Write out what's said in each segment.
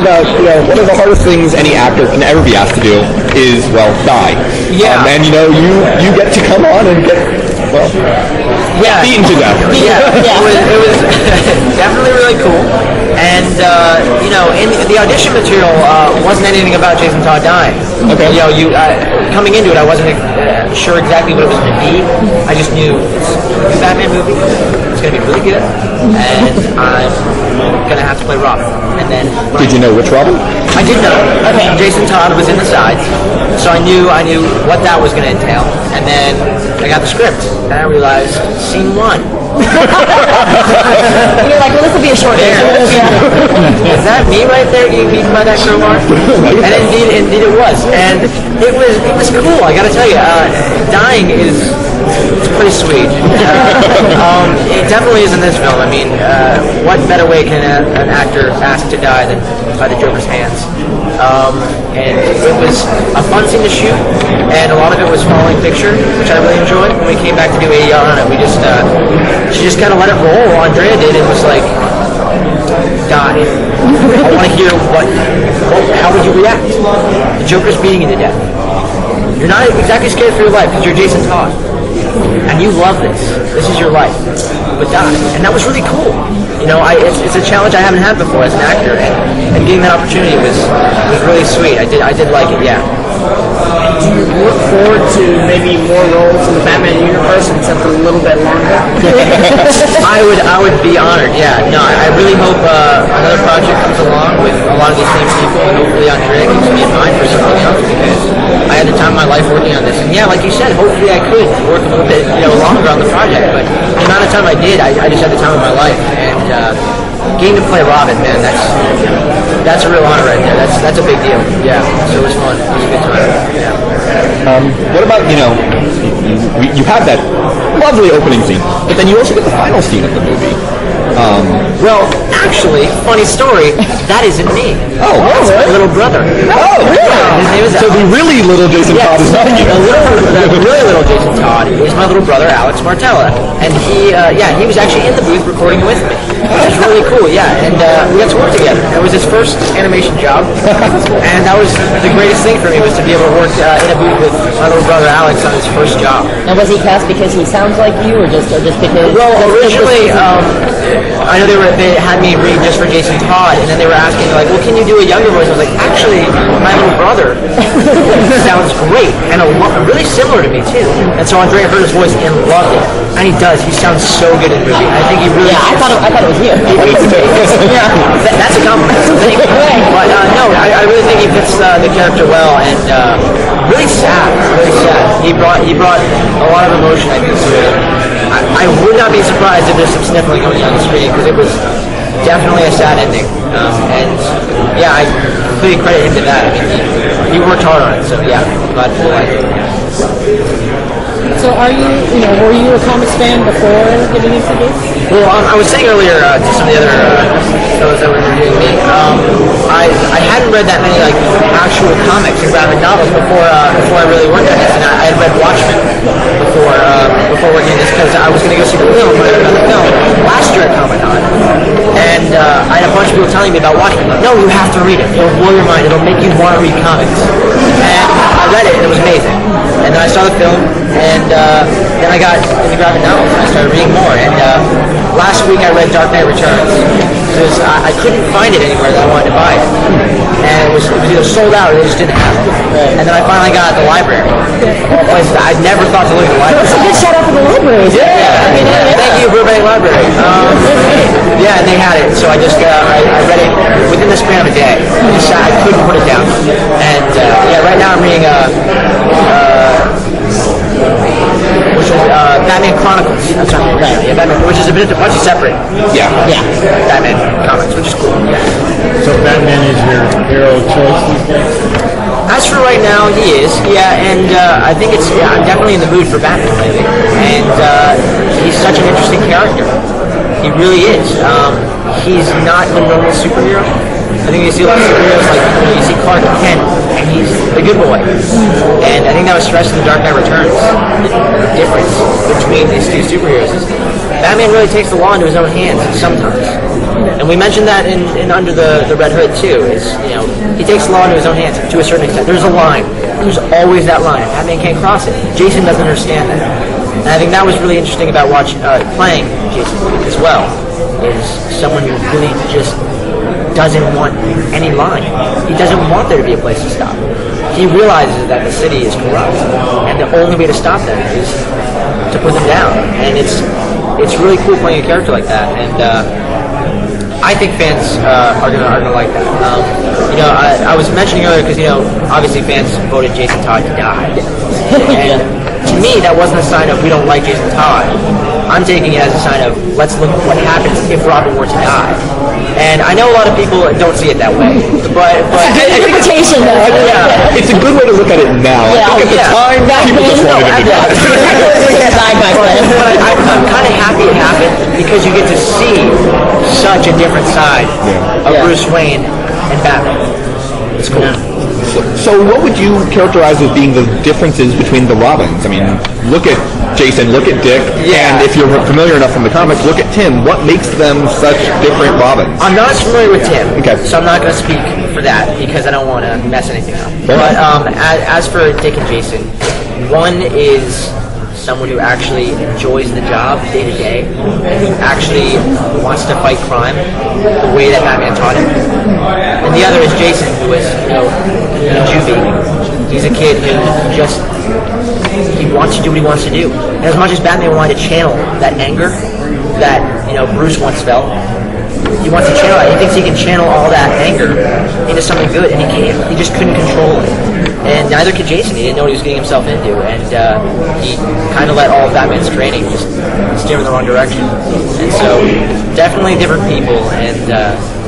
about, one of the hardest things any actor can ever be asked to do is, die. Yeah. And, you get to come on and get, beaten to death. It was definitely really cool. And, in the audition material wasn't anything about Jason Todd dying. Okay. Coming into it, I wasn't sure exactly what it was going to be. I just knew it's a Batman movie. It's going to be really good. And I'm going to have to play Robin. And then... Did you know which Robin? I did know. Okay. Jason Todd was in the sides. So I knew what that was going to entail. And then I got the script. And I realized, scene 1. You're like, well, this will be a short version. Is that me right there getting beaten by that crowbar? And indeed it was. And it was cool, I gotta tell you. Dying it's pretty sweet. It definitely is in this film. I mean, what better way can an actor ask to die than by the Joker's hands? And it was a fun scene to shoot, and a lot of it was following picture, which I really enjoyed. When we came back to do ADR on it, she just kind of let it roll. Andrea did, and was like, die. I want to hear how would you react? The Joker's beating you to death. You're not exactly scared for your life because you're Jason Todd. And you love this. This is your life. But die. And that was really cool. It's a challenge I haven't had before as an actor, and getting that opportunity was really sweet. I did like it, yeah. Do you look forward to maybe more roles in the Batman universe and something a little bit longer? I would be honored, yeah. No, I really hope another project comes along with a lot of these same people, and hopefully Andrea keeps me in mind for something else, because I had the time of my life working on this. And yeah, like you said, hopefully I could work a little bit longer on the project, but the amount of time I did, I just had the time of my life. And getting to play Robin, man, that's a real honor right there. That's a big deal. Yeah, so it was fun. It was a good time. Yeah. What about, you have that lovely opening scene, but then you also get the final scene of the movie. Well, actually, funny story, that isn't me. Oh, that's my little brother. Oh, really? His name is so the really little Jason Todd is not you. The really little Jason Todd is my little brother, Alex Martella. And he was actually in the booth recording with me, which is really cool, yeah. And we got to work together. It was his first animation job, and that was the greatest thing for me, was to be able to work in a booth with my little brother, Alex, on his first job. And was he cast because he sounds like you, or just because... Well, originally... I know they had me read just for Jason Todd, and then they were asking, like, well, can you do a younger voice? I was like, actually, my little brother sounds great, and really similar to me, too. And so Andrea heard his voice and loved it. And he does. He sounds so good in the movie. I think he really... Yeah, I thought it was you. Yeah, that's a compliment. But no, I really think he fits the character well, and really sad. Really sad. He brought a lot of emotion, I think, to it. I would not be surprised if there's some sniffling going on the screen, because it was definitely a sad ending. And yeah, I completely credit him to that. I mean, he worked hard on it, so yeah, I'm glad for life. So were you a comics fan before getting into this? Well, I was saying earlier to some of the other fellows that were interviewing me, I hadn't read that many actual comics and graphic novels before I really worked on this, and I had read Watchmen before working on this, because I was going to go see the film when I read the film last year at Comic-Con, and I had a bunch of people telling me about Watchmen. Like, no, you have to read it. It'll blow your mind. It'll make you want to read comics. And I read it, and it was amazing. And then I saw the film, and then I got into graphic novels, and I started reading more. And last week I read Dark Knight Returns, because I couldn't find it anywhere that I wanted to buy it. And it was either sold out or they just didn't have it. And then I finally got it at the library. All places I'd never thought to look at the library. That's a good shout out for the library. Yeah. Thank you, Burbank Library. Yeah, and they had it, so I just I read it within the span of a day. I couldn't put it down. And right now I'm reading which is Batman Chronicles. That's right. Yeah, Batman, which is a bunch of separate. Yeah. Batman comics, which is cool. Yeah. So Batman is your hero of choice these days? As for right now, he is. Yeah, and I think I'm definitely in the mood for Batman lately. And he's such an interesting character. He really is. He's not the normal superhero. I think you see a lot of superheroes, like you see Clark Kent, and he's the good boy. And I think that was stressed in The Dark Knight Returns. The difference between these two superheroes is Batman really takes the law into his own hands sometimes. And we mentioned that in Under the Red Hood too. Is he takes the law into his own hands to a certain extent. There's a line. There's always that line. Batman can't cross it. Jason doesn't understand that. And I think that was really interesting about playing Jason as well. Is someone who really just doesn't want any line. He doesn't want there to be a place to stop. He realizes that the city is corrupt, and the only way to stop them is to put them down. And it's really cool playing a character like that. And I think fans are gonna like that. I was mentioning earlier because obviously fans voted Jason Todd to die, and to me that wasn't a sign of we don't like Jason Todd. I'm taking it as a sign of let's look at what happens if Robin were to die. And I know a lot of people don't see it that way, but Interpretation, though. yeah, It's a good way to look at it now. I think at the time, people just wanted him to die. I'm kind of happy it happened because you get to see such a different side of Bruce Wayne and Batman. It's cool. So what would you characterize as being the differences between the Robins? I mean, look at Jason, look at Dick, and if you're familiar enough from the comics, look at Tim. What makes them such different Robins? I'm not as familiar with Tim, Okay. so I'm not going to speak for that because I don't want to mess anything up. But as for Dick and Jason, one is someone who actually enjoys the job day to day, and who actually wants to fight crime the way that Batman taught him. And the other is Jason, who is, in juvie. He's a kid who he wants to do what he wants to do. And as much as Batman wanted to channel that anger that, Bruce once felt, he wants to channel that. He thinks he can channel all that anger into something good, and he can't. He just couldn't control it. And neither could Jason. He didn't know what he was getting himself into, and he kind of let all of Batman's training just steer in the wrong direction. And so, definitely different people, and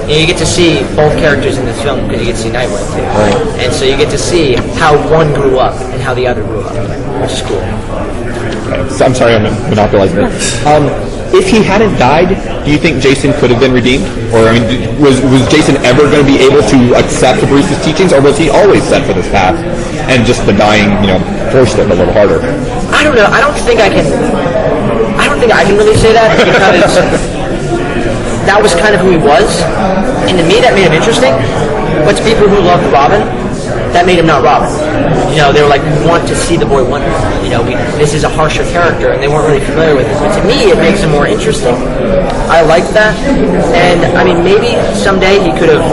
you get to see both characters in this film because you get to see Nightwing too. Right. And so you get to see how one grew up and how the other grew up, which is cool. So I'm sorry, I'm monopolizing it. If he hadn't died, do you think Jason could have been redeemed? Or was Jason ever going to be able to accept Bruce's teachings, or was he always set for this path, and just the dying, forced it a little harder? I don't know. I don't think I can really say that because that was kind of who he was, and to me that made him interesting. But to people who loved Robin, that made him not Robin. They were like, we want to see the boy wonder. This is a harsher character, and they weren't really familiar with it. But to me, it makes him more interesting. I like that, and I mean, maybe someday he could have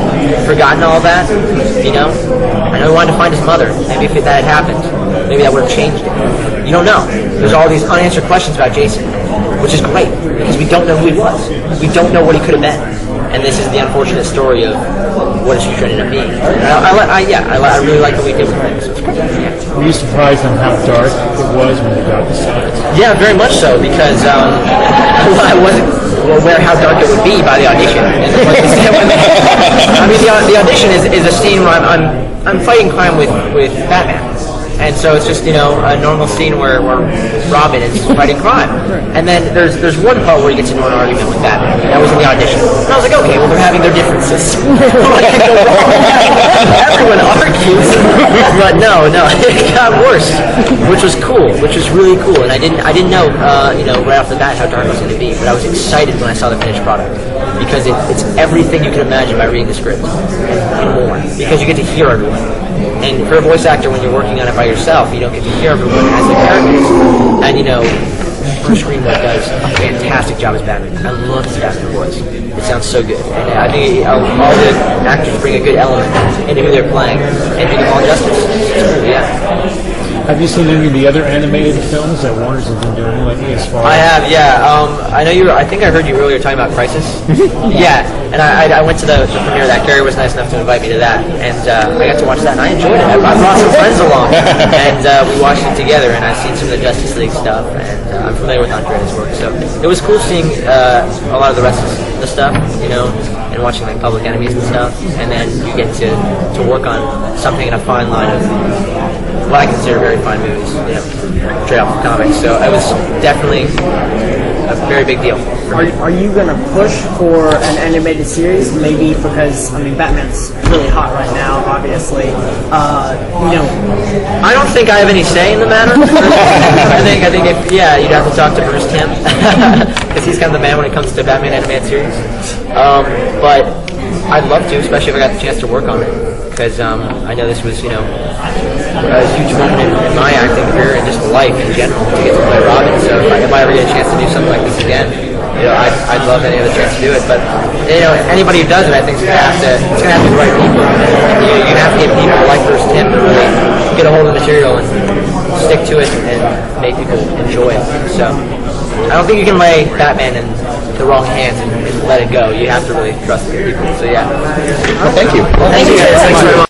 forgotten all that. I know he wanted to find his mother. Maybe if that had happened, maybe that would have changed it. You don't know. There's all these unanswered questions about Jason, which is great because we don't know who he was. We don't know what he could have been. And this is the unfortunate story of what his future ended up being. I really like what we did with him. So it's great. Yeah. Were you surprised on how dark it was when you got the set? Yeah, very much so, because I wasn't aware how dark it would be by the audition. And I mean, the audition is a scene where I'm fighting crime with Batman. And so it's just, a normal scene where Robin is fighting crime. And then there's one part where he gets into an argument with Batman. That was in the audition. And I was like, okay, well, they're having their differences. What can go wrong? Everyone argues. But no, it got worse, which was cool, which was really cool. And I didn't know, right off the bat how dark it was going to be. But I was excited when I saw the finished product. Because it's everything you can imagine by reading the script. And more. Because you get to hear everyone. And for a voice actor, when you're working on it by yourself, you don't get to hear everyone as the characters. And Bruce Greenwood does a fantastic job as Batman. I love his Batman voice. It sounds so good. And I think all the actors bring a good element into who they're playing and do them all justice. Yeah. Have you seen any of the other animated films that Warner's has been doing lately as far I have, yeah. I know I think I heard you earlier talking about Crisis. Yeah, and I went to the premiere of that. Gary was nice enough to invite me to that, and I got to watch that, and I enjoyed it. I brought some friends along, and we watched it together, and I've seen some of the Justice League stuff, and I'm familiar with Andrea's work, so it was cool seeing a lot of the rest of the stuff, and watching like Public Enemies and stuff, and then you get to work on something in a fine line of what I consider very fine movies, straight off the comics. So it was definitely a very big deal. Are you gonna push for an animated series? Maybe because Batman's really hot right now, obviously. I don't think I have any say in the matter. I think you'd have to talk to Bruce Timm because he's kind of the man when it comes to Batman animated series. But I'd love to, especially if I got the chance to work on it, because I know this was a huge moment in my acting career and just life in general to get to play Robin. So if I ever get a chance to do something like this again, I'd love any other chance to do it. But anybody who does it, I think it's gonna have to be the right people. You're gonna have to get people like Bruce Timm to really get a hold of the material and stick to it and make people enjoy it. So I don't think you can lay Batman in the wrong hands and let it go. You have to really trust the people. So yeah. Well, thank you. Thank you guys. Thanks very much.